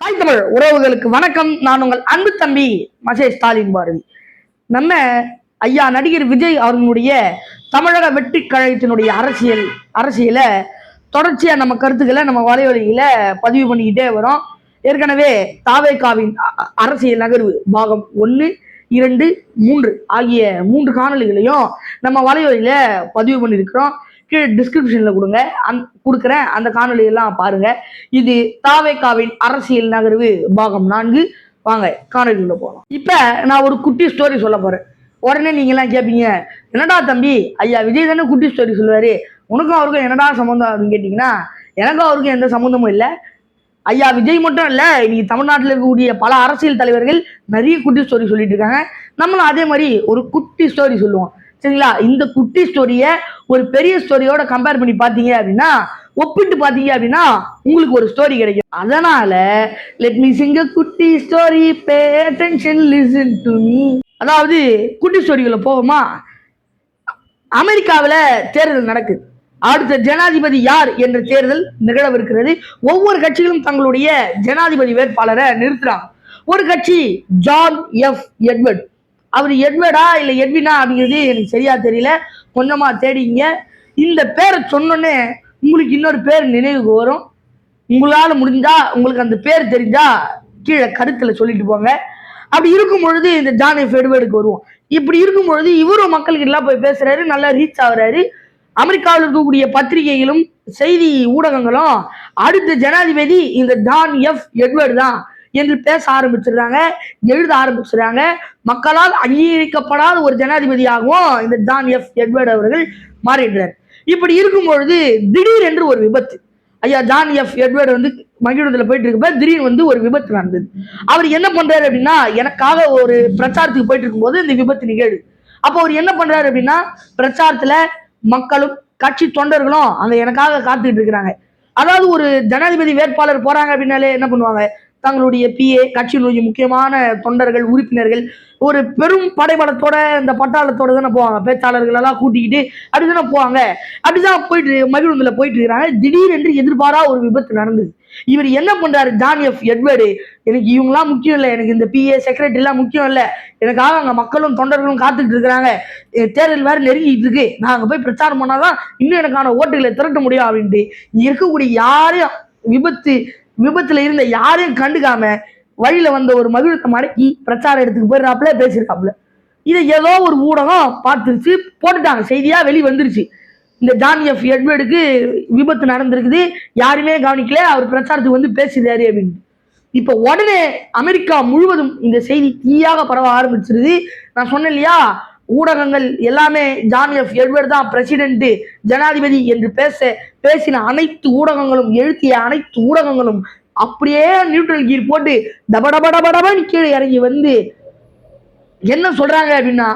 தாய் தமிழ் உறவுகளுக்கு வணக்கம். நான் உங்கள் அன்பு தம்பி மசே ஸ்டாலின் பாரதி. நம்ம ஐயா நடிகர் விஜய் அவர்களுடைய தமிழக வெற்றி கழகத்தினுடைய அரசியல தொடர்ச்சியா நம்ம கருத்துக்களை நம்ம வலைவலியில பதிவு பண்ணிக்கிட்டே வரோம். ஏற்கனவே தாவேகாவின் அரசியல் நகர்வு பாகம் 1, 2, 3 ஆகிய 3 காணொலிகளையும் நம்ம வலைவலியில பதிவு பண்ணியிருக்கிறோம். கீழே டிஸ்கிரிப்ஷன்ல கொடுக்குறேன், அந்த காணொலியெல்லாம் பாருங்க. இது தாவேகாவின் அரசியல் நகர்வு பாகம் 4. வாங்க காணொலிக்குள்ள போகலாம். இப்ப நான் ஒரு குட்டி ஸ்டோரி சொல்ல போறேன். உடனே நீங்க எல்லாம் கேட்பீங்க, என்னடா தம்பி ஐயா விஜய் தானே குட்டி ஸ்டோரி சொல்லுவாரு, உனக்கும் அவருக்கும் என்னடா சம்மந்தம் அப்படின்னு கேட்டீங்கன்னா, எனக்கும் அவருக்கும் எந்த சம்மந்தமும் இல்லை. ஐயா விஜய் மட்டும் இல்ல, இன்னைக்கு தமிழ்நாட்டில் இருக்கக்கூடிய பல அரசியல் தலைவர்கள் நிறைய குட்டி ஸ்டோரி சொல்லிட்டு இருக்காங்க. நம்மளும் அதே மாதிரி ஒரு குட்டி ஸ்டோரி சொல்லுவோம், சரிங்களா? இந்த குட்டி ஸ்டோரிய ஒரு பெரிய ஸ்டோரியோட கம்பேர் பண்ணி பாத்தீங்க அப்படின்னா, ஒப்பிட்டு பாத்தீங்க அப்படின்னா உங்களுக்கு ஒரு ஸ்டோரி கிடைக்கும். அதனால லெட் மீ சிங் a குட்டி story, pay attention, listen to me. அதாவது குட்டி ஸ்டோரிக்குள்ள போவோமா? அமெரிக்காவில் தேர்தல் நடக்குது. அடுத்த ஜனாதிபதி யார் என்ற தேர்தல் நிகழவிருக்கிறது. ஒவ்வொரு கட்சிகளும் தங்களுடைய ஜனாதிபதி வேட்பாளரை நிறுத்துறாங்க. ஒரு கட்சி ஜான் எஃப் எட்வர்ட். அவர் எட்வர்டா இல்ல எட்வினா அப்படிங்கிறது எனக்கு சரியா தெரியல, கொஞ்சமா தேடிங்க. இந்த பேரை சொன்னோன்னே உங்களுக்கு இன்னொரு பேர் நினைவுக்கு வரும். உங்களால முடிஞ்சா, உங்களுக்கு அந்த பேர் தெரிஞ்சா கீழே கருத்துல சொல்லிட்டு போங்க. அப்படி இருக்கும் பொழுது இந்த ஜான் எஃப் எட்வர்டுக்கு வருவோம். இப்படி இருக்கும் பொழுது இவரும் மக்களுக்கு எல்லாம் போய் பேசுறாரு, நல்லா ரீச் ஆகுறாரு. அமெரிக்காவில் இருக்கக்கூடிய பத்திரிகைகளும் செய்தி ஊடகங்களும் அடுத்த ஜனாதிபதி இந்த ஜான் எஃப் எட்வர்டு தான் என்று பேச ஆரம்பிச்சிடுறாங்க, எழுத ஆரம்பிச்சிடுறாங்க. மக்களால் அங்கீகரிக்கப்படாத ஒரு ஜனாதிபதியாகவும் இந்த ஜான் எஃப் எட்வர்டு அவர்கள் மாறிடுறார். இப்படி இருக்கும் பொழுது திடீர் என்று ஒரு விபத்து. ஐயா ஜான் எஃப் எட்வர்டு வந்து மகிழ்வுல போயிட்டு இருக்கப்ப திடீர்னு ஒரு விபத்து நடந்தது. அவர் என்ன பண்றாரு அப்படின்னா, எனக்காக ஒரு பிரச்சாரத்துக்கு போயிட்டு இருக்கும்போது இந்த விபத்து நிகழ்வு. அப்போ அவர் என்ன பண்றாரு அப்படின்னா, பிரச்சாரத்துல மக்களும் கட்சி தொண்டர்களும் அங்க எனக்காக காத்துக்கிட்டு இருக்கிறாங்க. அதாவது ஒரு ஜனாதிபதி வேட்பாளர் போறாங்க அப்படின்னாலே என்ன பண்ணுவாங்க, தங்களுடைய பிஏ, கட்சியினுடைய முக்கியமான தொண்டர்கள், உறுப்பினர்கள், ஒரு பெரும் படைபலத்தோட இந்த பட்டாளத்தோட தானே போவாங்க, பேச்சாளர்கள் எல்லாம் கூட்டிக்கிட்டு அப்படிதானே போவாங்க. அப்படிதான் போயிட்டு மகிழ்வுல போயிட்டு இருக்கிறாங்க. திடீரென்று எதிர்பாரா ஒரு விபத்து நடந்தது. இவர் என்ன பண்றாரு, ஜான் எஃப் எட்வர்டு, எனக்கு இவங்கெல்லாம் முக்கியம் இல்லை, எனக்கு இந்த பிஏ செக்ரட்டரி எல்லாம் முக்கியம் இல்லை, எனக்காக அங்க மக்களும் தொண்டர்களும் காத்துட்டு இருக்கிறாங்க, தேர்தல் வேற நெருங்கிட்டு இருக்கு, நான் அங்க போய் பிரச்சாரம் பண்ணாதான் இன்னும் எனக்கான ஓட்டுகளை திரட்ட முடியும் அப்படின்ட்டு இருக்கக்கூடிய யாரையும் விபத்துல இருந்த யாரையும் கண்டுக்காம வழியில வந்த ஒரு மகிழ்ச்சி மடக்கி பிரச்சார இடத்துக்கு போயிடுறாப்புல, பேசியிருக்காப்புல. இதை ஏதோ ஒரு ஊடகம் பார்த்துருச்சு, போட்டுட்டாங்க, செய்தியா வெளி வந்துருச்சு. இந்த ஜான் எஃப் எட்வர்டுக்கு விபத்து நடந்திருக்குது, யாருமே கவனிக்கல, அவர் பிரச்சாரத்துக்கு வந்து பேசுறாரு அப்படின்னு. இப்ப உடனே அமெரிக்கா முழுவதும் இந்த செய்தி தீயாக பரவ ஆரம்பிச்சிருது. நான் சொன்னேன் இல்லையா, ஊடகங்கள் எல்லாமே ஜான் எஃப் எட்வர்டு தான் பிரசிடென்ட், ஜனாதிபதி என்று பேசின அனைத்து ஊடகங்களும், எழுத்திய அனைத்து ஊடகங்களும் அப்படியே நியூட்ரல் கீர் போட்டு டபடபடபடபன்னு கீழே இறங்கி வந்து என்ன சொல்றாங்க அப்படின்னா,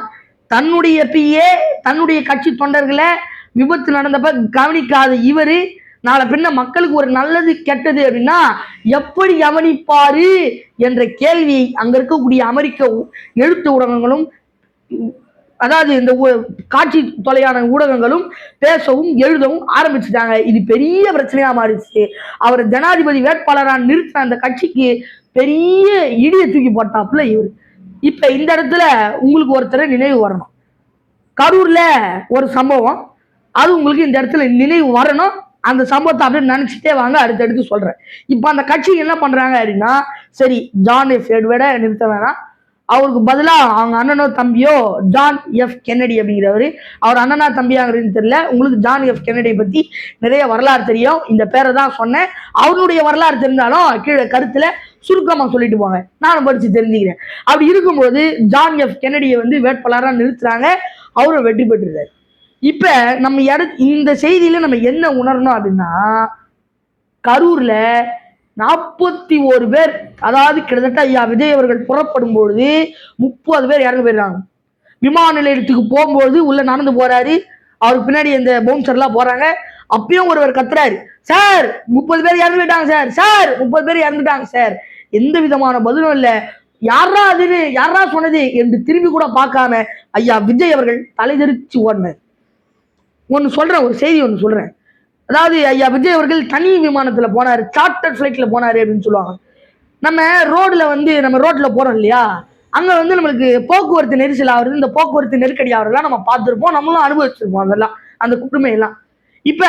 தன்னுடைய பிஏ, தன்னுடைய கட்சி தொண்டர்களை விபத்து நடந்தப்ப கவனிக்காத இவரு நாளை பின்ன மக்களுக்கு ஒரு நல்லது கெட்டது அப்படின்னா எப்படி கவனிப்பாரு என்ற கேள்வியை அங்க இருக்கக்கூடிய அமெரிக்க எழுத்து ஊடகங்களும், அதாவது இந்த காட்சி தொலையான ஊடகங்களும் பேசவும் எழுதவும் ஆரம்பிச்சுட்டாங்க. இது பெரிய பிரச்சனையா மாறிச்சு. அவர் ஜனாதிபதி வேட்பாளராக நிறுத்தின அந்த கட்சிக்கு பெரிய இடியை தூக்கி போட்டாப்புல இவர். இப்ப இந்த இடத்துல உங்களுக்கு ஒருத்தரை நினைவு வரணும். கரூர்ல ஒரு சம்பவம், அது உங்களுக்கு இந்த இடத்துல நினைவு வரணும். அந்த சம்பவத்தை அப்படியே நினைச்சிட்டே வாங்க, அடுத்தடுத்து சொல்றேன். இப்ப அந்த கட்சி என்ன பண்றாங்க அப்படின்னா, சரி ஜான் எஃப் எட்வர்டை நிறுத்த வேணாம், அவருக்கு பதிலா அவங்க அண்ணனோ தம்பியோ ஜான் எஃப் கென்னடி அப்படிங்கிறவரு, அவர் அண்ணனா தம்பியாங்கிறதுன்னு தெரியல. உங்களுக்கு ஜான் எஃப் கென்னடியை பத்தி நிறைய வரலாறு தெரியும், இந்த பேரை தான் சொன்னேன். அவருடைய வரலாறு தெரிஞ்சாலும் கீழே கருத்துல சுருக்கமா சொல்லிட்டு போங்க, நானும் படிச்சு தெரிஞ்சுக்கிறேன். அப்படி இருக்கும்போது ஜான் எஃப் கென்னடியை வந்து வேட்பாளராக நிறுத்துறாங்க, அவரும் வெற்றி பெற்றுறாரு. இப்ப நம்ம இந்த செய்தியில நம்ம என்ன உணரணும் அப்படின்னா, கரூர்ல 41 பேர், அதாவது கிட்டத்தட்ட ஐயா விஜய் அவர்கள் புறப்படும் பொழுது 30 பேர் இறந்து போயிடுறாங்க. விமான நிலையத்துக்கு போகும்போது உள்ள நடந்து போறாரு, அவருக்கு பின்னாடி இந்த பவுன்சர் எல்லாம் போறாங்க. அப்பயும் ஒருவர் கத்துறாரு, சார் 30 பேர் இறந்து போயிட்டாங்க சார், சார் 30 பேர் இறந்துட்டாங்க சார். எந்த விதமான பதிலும் இல்லை. யாரா அதுன்னு, யாரா சொன்னது என்று திரும்பி கூட பார்க்காம ஐயா விஜய் அவர்கள் தலைதெறிச்சு ஓடினார். ஒன்னு சொல்றேன், ஒரு செய்தி ஒன்று சொல்றேன். அதாவது ஐயா விஜய் அவர்கள் தனி விமானத்துல போனாரு, சார்ட்டர் ஃபிளைட்ல போனாரு அப்படின்னு சொல்லுவாங்க. நம்ம ரோட்ல வந்து நம்ம ரோட்ல போறோம் இல்லையா, அங்க வந்து நம்மளுக்கு போக்குவரத்து நெரிசல் ஆகுறது, இந்த போக்குவரத்து நெருக்கடி ஆகுறதெல்லாம் நம்ம பார்த்திருப்போம், நம்மளும் அனுபவிச்சிருப்போம் அதெல்லாம், அந்த கொடுமையெல்லாம். இப்ப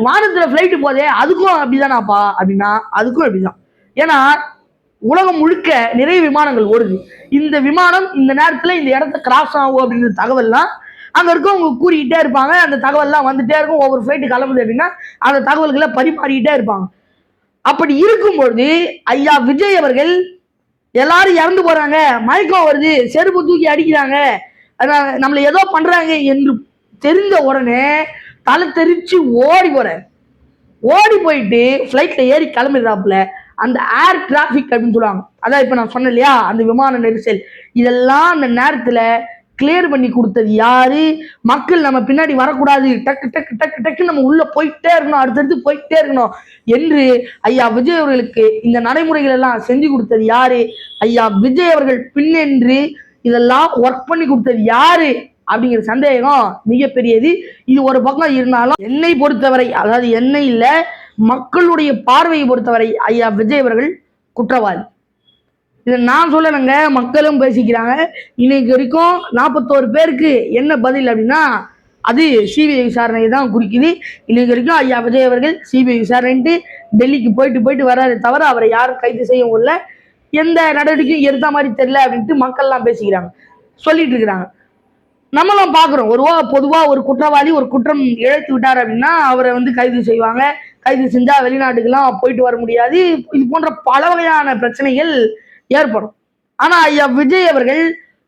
வானத்துல பிளைட் போதே அதுக்கும் அப்படிதானாப்பா அப்படின்னா அதுக்கும் அப்படிதான். ஏன்னா உலகம் முழுக்க நிறைய விமானங்கள் ஓடுது. இந்த விமானம் இந்த நேரத்துல இந்த இடத்த கிராஸ் ஆகும் அப்படின்ற தகவல்லாம் அங்க இருக்கவங்க கூறிக்கிட்டே இருப்பாங்க. அந்த தகவல்லாம் வந்துட்டே இருக்கும். ஒவ்வொரு ஃபிளைட் கிளம்புது அப்படின்னா அந்த தகவல்களை பரிமாறிக்கிட்டே இருப்பாங்க. அப்படி இருக்கும்பொழுது ஐயா விஜய் அவர்கள் எல்லாரும் இறந்து போறாங்க, மயக்கம் வருது, செருப்பு தூக்கி அடிக்கிறாங்க, நம்மள ஏதோ பண்றாங்க என்று தெரிந்த உடனே தலை தெரிச்சு ஓடி போறாரு. ஓடி போயிட்டு ஃபிளைட்ல ஏறி கிளம்பிடுறாப்புல. அந்த ஏர் டிராபிக் அப்படின்னு சொல்லுவாங்க, அதான் இப்ப நான் சொன்னேன் இல்லையா, அந்த விமான நெரிசல், இதெல்லாம் அந்த நேரத்துல கிளியர் பண்ணி கொடுத்தது யாரு? மக்கள் நம்ம பின்னாடி வரக்கூடாது, டக்கு டக்கு டக்கு டக்கு நம்ம உள்ள போயிட்டே இருக்கணும், அடுத்தடுத்து போயிட்டே இருக்கணும் என்று ஐயா விஜய் அவர்களுக்கு இந்த நடைமுறைகள் எல்லாம் செஞ்சு கொடுத்தது யாரு? ஐயா விஜய் அவர்கள் பின்னென்று இதெல்லாம் ஒர்க் பண்ணி கொடுத்தது யாரு அப்படிங்கிற சந்தேகம் மிகப்பெரியது. இது ஒரு பக்கம் இருந்தாலும் என்னை பொறுத்தவரை, அதாவது என்னை இல்ல மக்களுடைய பார்வையை பொறுத்தவரை ஐயா விஜய் அவர்கள் குற்றவாளி. இதை நான் சொல்லலைங்க, மக்களும் பேசிக்கிறாங்க. இன்னைக்கு வரைக்கும் 41 பேருக்கு என்ன பதில் அப்படின்னா அது சிபிஐ விசாரணை தான் குறிக்குது. இன்னைக்கு வரைக்கும் ஐயா விஜய் அவர்கள் சிபிஐ விசாரணைன்ட்டு டெல்லிக்கு போயிட்டு வராது தவிர அவரை யாரும் கைது செய்ய முடியல, எந்த நடவடிக்கையும் எடுத்த மாதிரி தெரியல அப்படின்ட்டு மக்கள்லாம் பேசிக்கிறாங்க, சொல்லிட்டு இருக்கிறாங்க. நம்மளும் பார்க்குறோம். பொதுவாக ஒரு குற்றவாளி ஒரு குற்றம் இழைத்து விட்டார் அப்படின்னா அவரை வந்து கைது செய்வாங்க. கைது செஞ்சா வெளிநாட்டுக்கெல்லாம் போயிட்டு வர முடியாது. இது போன்ற பல வகையான பிரச்சனைகள் ஏற்படும். ஆனா ஐயா விஜய் அவர்கள்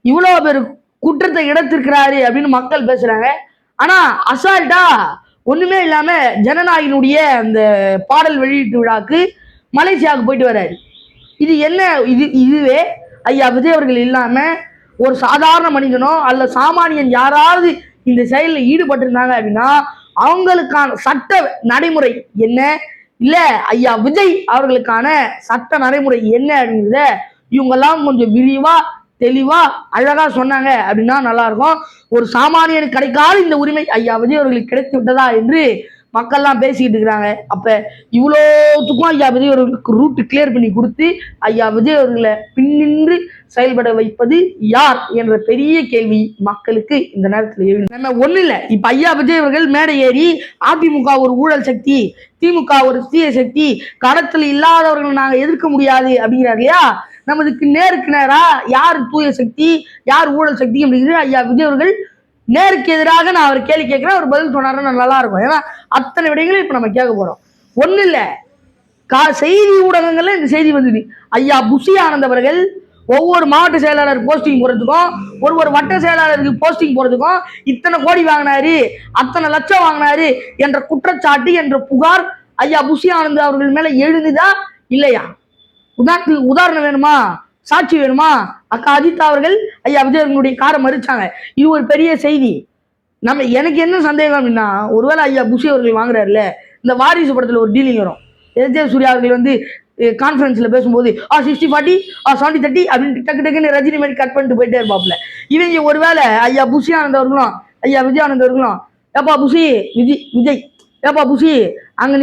இவ்வளவு பேர் குற்றத்தை இழைத்திருக்கிறாரு அப்படின்னு மக்கள் பேசுறாங்க. ஆனா அசால்ட்டா ஒண்ணுமே இல்லாம ஜனநாயகனுடைய அந்த பாடல் வெளியீட்டு விழாக்கு மலேசியாவுக்கு போயிட்டு வர்றாரு. இது என்ன? இதுவே ஐயா விஜய் அவர்கள் இல்லாம ஒரு சாதாரண மனிதனோ அல்ல சாமானியன் யாராவது இந்த செயலில் ஈடுபட்டிருந்தாங்க அப்படின்னா அவங்களுக்கான சட்ட நடைமுறை என்ன, இல்ல ஐயா விஜய் அவர்களுக்கான சட்ட நடைமுறை என்ன அப்படிங்கிறத இவங்கெல்லாம் கொஞ்சம் விரிவா தெளிவா அழகா சொன்னாங்க அப்படின்னா நல்லா இருக்கும். ஒரு சாமானியனுக்கு கிடைக்காத இந்த உரிமை ஐயா விஜய் அவர்களுக்கு கிடைத்து விட்டதா என்று மக்கள்லாம் பேசிக்கிட்டு இருக்கிறாங்க. அப்ப இவ்வளோத்துக்கும் ஐயா விஜய் அவர்களுக்கு ரூட் கிளியர் பண்ணி கொடுத்து ஐயா விஜய் அவர்களை பின்னின்று செயல்பட வைப்பது யார் என்ற பெரிய கேள்வி மக்களுக்கு இந்த நேரத்தில் எழுது. நம்ம ஒண்ணு இல்லை, இப்ப ஐயா விஜய் அவர்கள் மேடை ஏறி அதிமுக ஒரு ஊழல் சக்தி, திமுக ஒரு தீய சக்தி, களத்தில் இல்லாதவர்கள் நாங்க எதிர்க்க முடியாது அப்படிங்கிறார் இல்லையா. நமதுக்கு நேருக்கு நேரா யார் தூய சக்தி யார் ஊழல் சக்தி அப்படிங்கிறது ஐயா விஜய் அவர்கள் நேருக்கு எதிராக நான் அவர் கேள்வி கேட்கிறேன், அவர் பதில் சொன்னாருன்னா நல்லா இருக்கும். ஏன்னா அத்தனை விடைகளும் இப்ப நம்ம கேட்க போறோம். ஒண்ணு இல்ல, செய்தி ஊடகங்கள்ல இந்த செய்தி வந்தது. ஐயா புஷி ஆனந்த் அவர்கள் ஒவ்வொரு மாவட்ட செயலாளர் போஸ்டிங் போறதுக்கும் ஒரு வட்ட செயலாளருக்கு போஸ்டிங் போறதுக்கும் இத்தனை கோடி வாங்கினாரு, அத்தனை லட்சம் வாங்கினாரு என்ற குற்றச்சாட்டு என்ற புகார் ஐயா புஷி ஆனந்த் அவர்கள் மேல எழுதுதா இல்லையா? உதாரணம் வேணுமா, சாட்சி வேணுமா? அக்கா அஜிதா அவர்கள் ஐயா விஜய் அவர்களுடைய காரை மறிச்சாங்க. இது ஒரு பெரிய செய்தி. எனக்கு என்ன சந்தேகம் அப்படின்னா, ஒருவேளை ஐயா புஷி அவர்கள் வாங்குறாருல, இந்த வாரிசு படத்துல ஒரு டீலிங் வரும். எஸ்.ஜே. சூர்யா அவர்கள் வந்து கான்ஃபரன்ஸ்ல பேசும்போது 60-40 70-30 அப்படின்னு டக்கு டக்குன்னு ரஜினி மாதிரி கட் பண்ணிட்டு போயிட்டே இருப்பாப்ல. இவங்க ஒருவேளை ஐயா புஷி ஆனந்த் அவர்களும் ஐயா விஜய் ஆனந்த் அவர்களும் ஏப்பா புஷி விஜய் ஏப்பா புஷி அங்க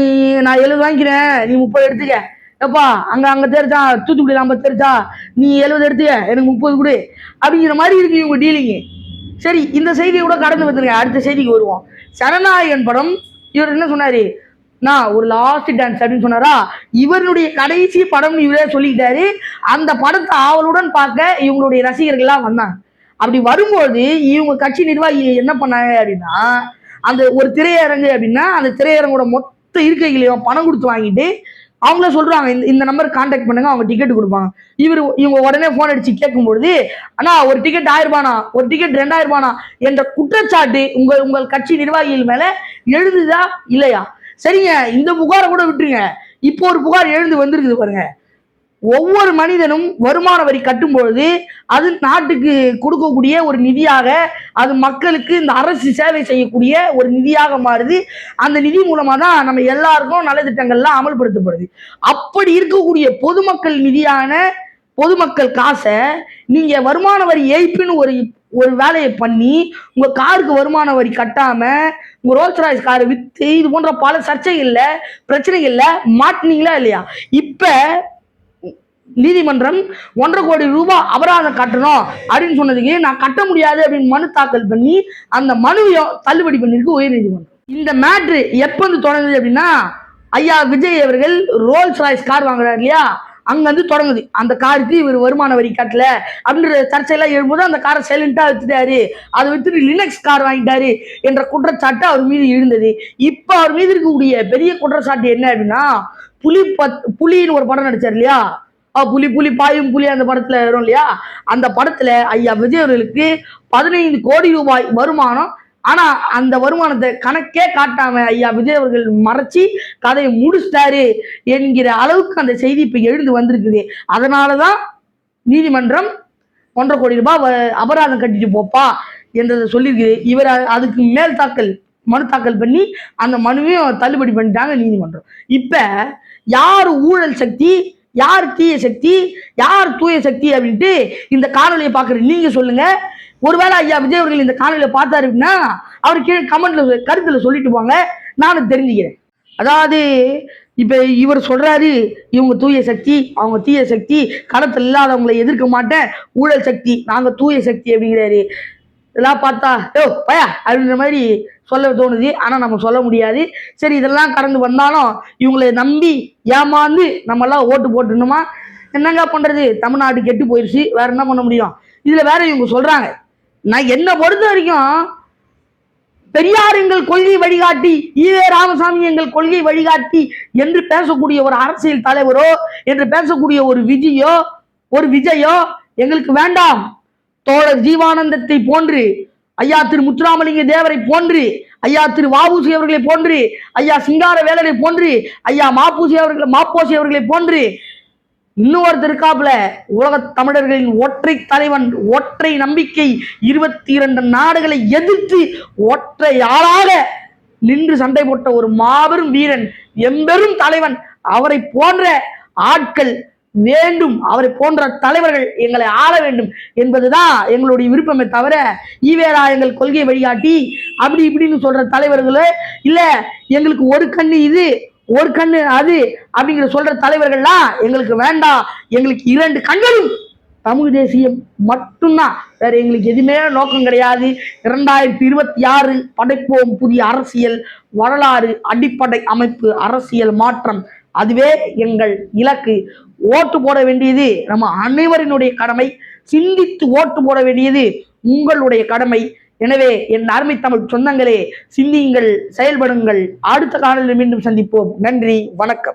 நான் 70 வாங்கிக்கிறேன், நீ 30 எடுத்துக்க, எப்பா அங்க தெரிச்சா தூத்துக்குடி 50 தெரிச்சா நீ 70 எடுத்துக்க, எனக்கு 30 கொடு அப்படிங்கிற மாதிரி இருக்கு இவங்க டீலிங்கு. சரி, இந்த செய்தியை கூட கடந்து வந்துருங்க, அடுத்த செய்திக்கு வருவோம். சரணாயகன் படம் இவர் என்ன சொன்னாரு, நான் ஒரு லாஸ்ட் டான்ஸ் அப்படின்னு சொன்னாரா, இவருடைய கடைசி படம் இவரே சொல்லிக்கிட்டாரு. அந்த படத்தை ஆவலுடன் பார்க்க இவங்களுடைய ரசிகர்கள்லாம் வந்தாங்க. அப்படி வரும்போது இவங்க கட்சி நிர்வாகி என்ன பண்ணாங்க அப்படின்னா, அந்த ஒரு திரையரங்கு அப்படின்னா அந்த திரையரங்கோட மொத்த இருக்கைகளையும் பணம் கொடுத்து வாங்கிட்டு அவங்கள சொல்றாங்க இந்த நம்பர் கான்டாக்ட் பண்ணுங்க, அவங்க டிக்கெட் கொடுப்பாங்க. இவங்க உடனே போன் அடிச்சு கேட்கும்பொழுது, ஆனா ஒரு டிக்கெட் 1000 ரூபானா, ஒரு டிக்கெட் 2000 ரூபானா என்ற குற்றச்சாட்டு உங்கள் கட்சி நிர்வாகிகள் மேல எழுதுதா இல்லையா? சரிங்க, இந்த புகாரை கூட விட்டுருங்க, இப்போ ஒரு புகார் எழுந்து வந்திருக்குது பாருங்க. ஒவ்வொரு மனிதனும் வருமான வரி கட்டும் பொழுது அது நாட்டுக்கு கொடுக்கக்கூடிய ஒரு நிதியாக, அது மக்களுக்கு இந்த அரசு சேவை செய்யக்கூடிய ஒரு நிதியாக மாறுது. அந்த நிதி மூலமா தான் நம்ம எல்லாருக்கும் நலத்திட்டங்கள்லாம் அமல்படுத்தப்படுது. அப்படி இருக்கக்கூடிய பொதுமக்கள் நிதியான பொதுமக்கள் காசை நீங்க வருமான வரி ஏய்ப்புன்னு ஒரு வேலையை பண்ணி உங்க காருக்கு வருமான வரி கட்டாம உங்க ரோல்ஸ் ராய்ஸ் காரை வித்து இது போன்ற பல சர்ச்சைகள்ல பிரச்சனைகள்ல மாட்டினீங்களா இல்லையா? இப்ப நீதிமன்றம் 1.5 கோடி ரூபாய் அபராதம் கட்டணும் அப்படின்னு சொன்னதுக்கு நான் கட்ட முடியாது அப்படின்னு மனு தாக்கல் பண்ணி அந்த மனுவையும் தள்ளுபடி பண்ணிருக்கு உயர் நீதிமன்றம். இந்த மேட்ரு எப்ப வந்து தொடங்குது அப்படின்னா, ஐயா விஜய் அவர்கள் ரோல்ஸ் ராய்ஸ் கார் வாங்குறாரு இல்லையா, அங்க வந்து தொடங்குது. அந்த காருக்கு இவர் வருமான வரி கட்டல அப்படின்ற சர்ச்சையெல்லாம் எழும்போது அந்த காரை சைலண்டா வச்சுட்டாரு, அதை வித்துட்டு லினக்ஸ் கார் வாங்கிட்டாரு என்ற குற்றச்சாட்டு அவர் மீது எழுந்தது. இப்ப அவர் மீது இருக்கக்கூடிய பெரிய குற்றச்சாட்டு என்ன அப்படின்னா, புலின்னு ஒரு படம் நடிச்சார் இல்லையா, புலி புலி பாயும் புலி அந்த படத்துல வரும் இல்லையா, அந்த படத்துல ஐயா விஜய் அவர்களுக்கு 15 கோடி ரூபாய் வருமானம். ஆனா அந்த வருமானத்தை கணக்கே காட்டாம ஐயா விஜய் அவர்கள் மறைச்சி கதையை முடிச்சிட்டாரு என்கிற அளவுக்கு அந்த செய்தி இப்ப எழுந்து வந்திருக்குது. அதனாலதான் நீதிமன்றம் 1.5 கோடி ரூபாய் அபராதம் கட்டிட்டு போப்பா என்றதை சொல்லியிருக்குது. இவர் அதுக்கு மேல் மனு தாக்கல் பண்ணி அந்த மனுவையும் தள்ளுபடி பண்ணிட்டாங்க நீதிமன்றம். இப்ப யார் ஊழல் சக்தி, யார் தீய சக்தி, யார் தூய சக்தி அப்படின்ட்டு இந்த காணொலியை பார்க்குற நீங்க சொல்லுங்க. ஒருவேளை ஐயா விஜய் அவர்கள் இந்த காணொலியை பார்த்தாரு அப்படின்னா அவர் கீழே கமெண்ட்ல கருத்துல சொல்லிட்டு போங்க, நானும் தெரிஞ்சுக்கிறேன். அதாவது இப்ப இவர் சொல்றாரு இவங்க தூய சக்தி அவங்க தீய சக்தி, களத்தில் இல்லாதவங்களை எதிர்க்க மாட்டேன், ஊழல் சக்தி நாங்க தூய சக்தி அப்படிங்கிறாரு. இதெல்லாம் பார்த்தா பயா அப்படின்ற மாதிரி சொல்ல தோணுது. ஆனா நம்ம சொல்ல முடியாது. சரி, இதெல்லாம் கடந்து வந்தாலும் இவங்களை நம்பி ஏமாந்து நம்ம எல்லாம் ஓட்டு போட்டுணுமா? என்னங்க பண்றது, தமிழ்நாடு கெட்டு போயிடுச்சு, வேற என்ன பண்ண முடியும்? இதுல வேற இவங்க சொல்றாங்க, நான் என்ன பொறுத்த வரைக்கும் பெரியார் எங்கள் கொள்கை வழிகாட்டி, ஈவே ராமசாமி எங்கள் கொள்கை வழிகாட்டி என்று பேசக்கூடிய ஒரு அரசியல் தலைவரோ என்று பேசக்கூடிய ஒரு விஜயோ எங்களுக்கு வேண்டாம். தோழர் ஜீவானந்தத்தை போன்று, ஐயா திரு முத்துராமலிங்க தேவரை போன்று, ஐயா திரு வாபூசி அவர்களை போன்று, ஐயா சிங்கார வேலரை போன்று, ஐயா மாப்போசி அவர்களை போன்று இன்னொருத்தர் இருக்காப்புல, உலக தமிழர்களின் ஒற்றை தலைவன், ஒற்றை நம்பிக்கை, 22 நாடுகளை எதிர்த்து ஒற்றை ஆளாக நின்று சண்டை போட்ட ஒரு மாபெரும் வீரன், எம்பெரும் தலைவன், அவரை போன்ற ஆட்கள் வேண்டும், அவரை போன்ற தலைவர்கள் எங்களை ஆள வேண்டும் என்பதுதான் எங்களுடைய விருப்பமே தவிர ஈவேரா எங்கள் கொள்கை வழிகாட்டி அப்படி இப்படின்னு சொல்ற தலைவர்களே இல்ல, எங்களுக்கு ஒரு கண்ணு இது ஒரு கண்ணு அது அப்படிங்கிற சொல்ற தலைவர்கள்லாம் எங்களுக்கு வேண்டாம். எங்களுக்கு 2 கண்களும் தமிழ் தேசியம் மட்டும்தான், வேற எங்களுக்கு எதுவுமே நோக்கம் கிடையாது. 2026 படைப்போம் புதிய அரசியல் வரலாறு, அடிப்படை அமைப்பு, அரசியல் மாற்றம், அதுவே எங்கள் இலக்கு. ஓட்டு போட வேண்டியது நம்ம அனைவரினுடைய கடமை, சிந்தித்து ஓட்டு போட வேண்டியது உங்களுடைய கடமை. எனவே என் அருமை தமிழ் சொந்தங்களே, சிந்தியுங்கள், செயல்படுங்கள். அடுத்த காணொலியில் மீண்டும் சந்திப்போம். நன்றி, வணக்கம்.